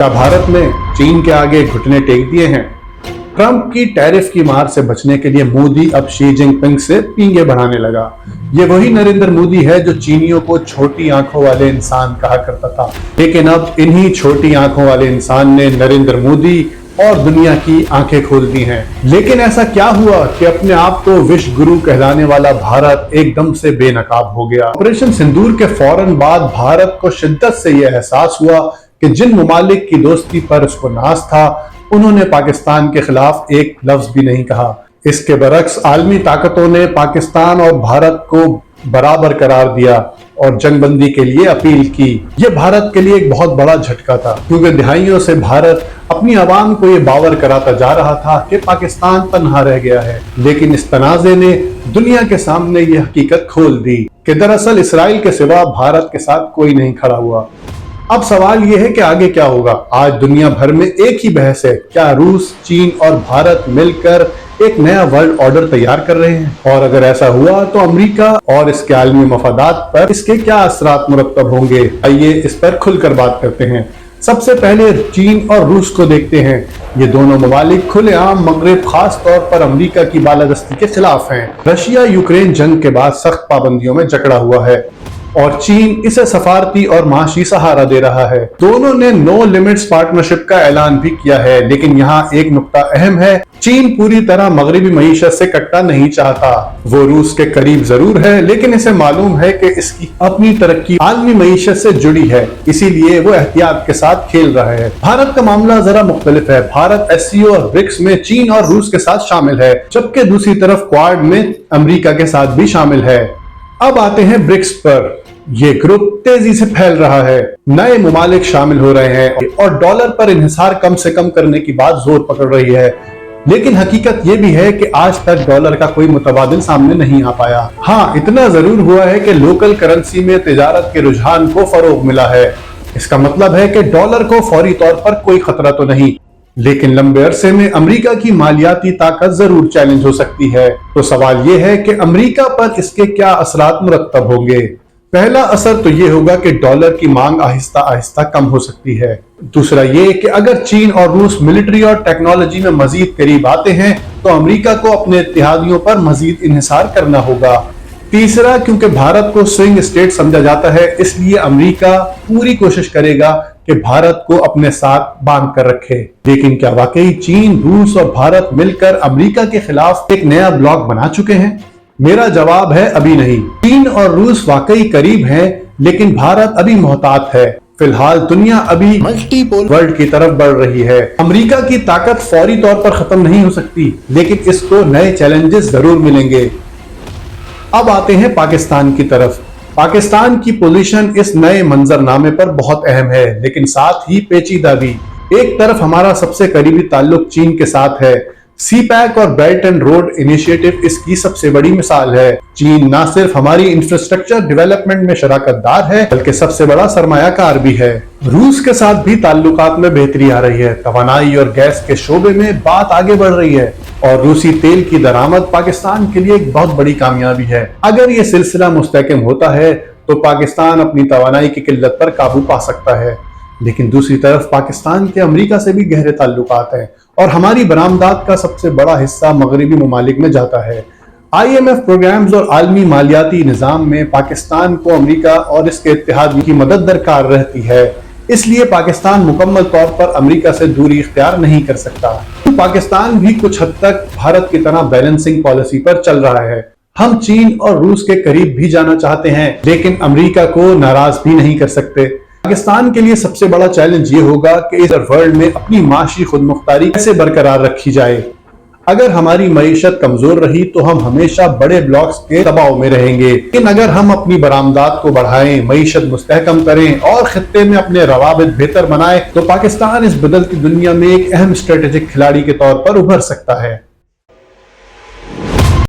क्या भारत ने चीन के आगे घुटने टेक दिए हैं? ट्रंप की टैरिफ की मार से बचने के लिए मोदी अब शी जिनपिंग से पींगे बढ़ाने लगा। ये वही नरेंद्र मोदी है जो चीनियों को छोटी आंखों वाले इंसान कहा करता था, लेकिन अब इन्हीं छोटी आंखों वाले इंसान ने नरेंद्र मोदी और दुनिया की आंखें खोल दी हैं। लेकिन ऐसा क्या हुआ कि अपने आप को विश्व गुरु कहलाने वाला भारत एकदम से बेनकाब हो गया? ऑपरेशन सिंदूर के फौरन बाद भारत को शिद्दत से यह एहसास हुआ कि जिन ममालिक की दोस्ती पर उसको नाज था, उन्होंने पाकिस्तान के खिलाफ एक लफ्ज भी नहीं कहा। इसके बरक्स आलमी ताकतों ने पाकिस्तान और भारत को बराबर करार दिया और जंगबंदी के लिए अपील की। यह भारत के लिए एक बहुत बड़ा झटका था, क्योंकि दिहाइयों से भारत अपनी आवाम को यह बावर कराता जा रहा था कि पाकिस्तान तन्हा रह गया है। लेकिन इस तनाज़े ने दुनिया के सामने यह हकीकत खोल दी कि दरअसल इसराइल के सिवा भारत के साथ कोई नहीं खड़ा हुआ। अब सवाल यह है कि आगे क्या होगा? आज दुनिया भर में एक ही बहस है, क्या रूस, चीन और भारत मिलकर एक नया वर्ल्ड ऑर्डर तैयार कर रहे हैं? और अगर ऐसा हुआ तो अमेरिका और इसके आलमी मफादात पर इसके क्या असरात मुरत्तब होंगे? आइए इस पर खुलकर बात करते हैं। सबसे पहले चीन और रूस को देखते हैं। ये दोनों ममालिक खुलेआम मगरिब, खास तौर पर अमेरिका की बालादस्ती के खिलाफ हैं। रशिया यूक्रेन जंग के बाद सख्त पाबंदियों में जकड़ा हुआ है और चीन इसे सफारती और माशी सहारा दे रहा है। दोनों ने नो लिमिट्स पार्टनरशिप का ऐलान भी किया है, लेकिन यहाँ एक नुक्ता अहम है, चीन पूरी तरह मगरबी मईशत से कट्टा नहीं चाहता। वो रूस के करीब जरूर है, लेकिन इसे मालूम है कि इसकी अपनी तरक्की आलमी मईशत से जुड़ी है, इसीलिए वो एहतियात के साथ खेल रहा है। भारत का मामला जरा मुख्तलिफ है। भारत एससीओ और ब्रिक्स में चीन और रूस के साथ शामिल है, जबकि दूसरी तरफ क्वाड में अमेरिका के साथ भी शामिल है। अब आते हैं ब्रिक्स पर। ये ग्रुप तेजी से फैल रहा है, नए ममालिक शामिल हो रहे हैं और डॉलर पर इन्हिसार कम से कम करने की बात जोर पकड़ रही है। लेकिन हकीकत यह भी है कि आज तक डॉलर का कोई मुतबादिल सामने नहीं आ पाया। हाँ, इतना जरूर हुआ है कि लोकल करेंसी में तिजारत के रुझान को फरोग मिला है। इसका मतलब है कि डॉलर को फौरी तौर पर कोई खतरा तो नहीं, लेकिन लंबे अरसे में अमेरिका की मालियाती ताकत जरूर चैलेंज हो सकती है। तो सवाल यह है कि अमेरिका पर इसके क्या असरात मुरत्तब होंगे? पहला असर तो ये होगा कि डॉलर की मांग आहिस्ता आहिस्ता कम हो सकती है। दूसरा ये कि अगर चीन और रूस मिलिट्री और टेक्नोलॉजी में मजीद करीब आते हैं तो अमेरिका को अपने इत्तेहादियों पर मजीद इन्हिसार करना होगा। तीसरा, क्योंकि भारत को स्विंग स्टेट समझा जाता है, इसलिए अमेरिका पूरी कोशिश करेगा कि भारत को अपने साथ बांध कर रखे। लेकिन क्या वाकई चीन, रूस और भारत मिलकर अमेरिका के खिलाफ एक नया ब्लॉक बना चुके हैं? मेरा जवाब है अभी नहीं। चीन और रूस वाकई करीब हैं, लेकिन भारत अभी मोहतात है। फिलहाल दुनिया अभी मल्टीपोल वर्ल्ड की तरफ बढ़ रही है। अमेरिका की ताकत फौरी तौर पर खत्म नहीं हो सकती, लेकिन इसको नए चैलेंजेस जरूर मिलेंगे। अब आते हैं पाकिस्तान की तरफ। पाकिस्तान की पोजीशन इस नए मंजरनामे पर बहुत अहम है, लेकिन साथ ही पेचीदा भी। एक तरफ हमारा सबसे करीबी ताल्लुक चीन के साथ है। सी पैक और बेल्ट एंड रोड इनिशिएटिव इसकी सबसे बड़ी मिसाल है। चीन न सिर्फ हमारी इंफ्रास्ट्रक्चर डेवलपमेंट में शराकतदार है, बल्कि सबसे बड़ा सरमायाकार भी है। रूस के साथ भी ताल्लुकात में बेहतरी आ रही है। तवानाई और गैस के शोबे में बात आगे बढ़ रही है और रूसी तेल की दरामद पाकिस्तान के लिए एक बहुत बड़ी कामयाबी है। अगर ये सिलसिला मुस्तहकम होता है तो पाकिस्तान अपनी तवानाई की किल्लत पर काबू पा सकता है। लेकिन दूसरी तरफ पाकिस्तान के अमेरिका से भी गहरे ताल्लुकात हैं और हमारी बरामदात का सबसे बड़ा हिस्सा मगरबी ममालिक में जाता है। IMF प्रोग्राम्स और आलमी मालियाती निज़ाम में पाकिस्तान को अमेरिका और इसके इत्तेहादी की मदद दरकार रहती है। इसलिए पाकिस्तान मुकम्मल तौर पर अमेरिका से दूरी इख्तियार नहीं कर सकता। पाकिस्तान भी कुछ हद तक भारत की तरह बैलेंसिंग पॉलिसी पर चल रहा है। हम चीन और रूस के करीब भी जाना चाहते हैं, लेकिन अमेरिका को नाराज भी नहीं कर सकते। पाकिस्तान के लिए सबसे बड़ा चैलेंज ये होगा कि इस वर्ल्ड में अपनी माशी खुदमुख्तारी कैसे बरकरार रखी जाए। अगर हमारी मईशत कमजोर रही तो हम हमेशा बड़े ब्लॉक्स के दबाव में रहेंगे, लेकिन अगर हम अपनी बरामदात को बढ़ाएं, मईशत मुस्तहकम करें और खित्ते में अपने रवाबित बेहतर बनाएं, तो पाकिस्तान इस बदलती दुनिया में एक अहम स्ट्रेटेजिक खिलाड़ी के तौर पर उभर सकता है।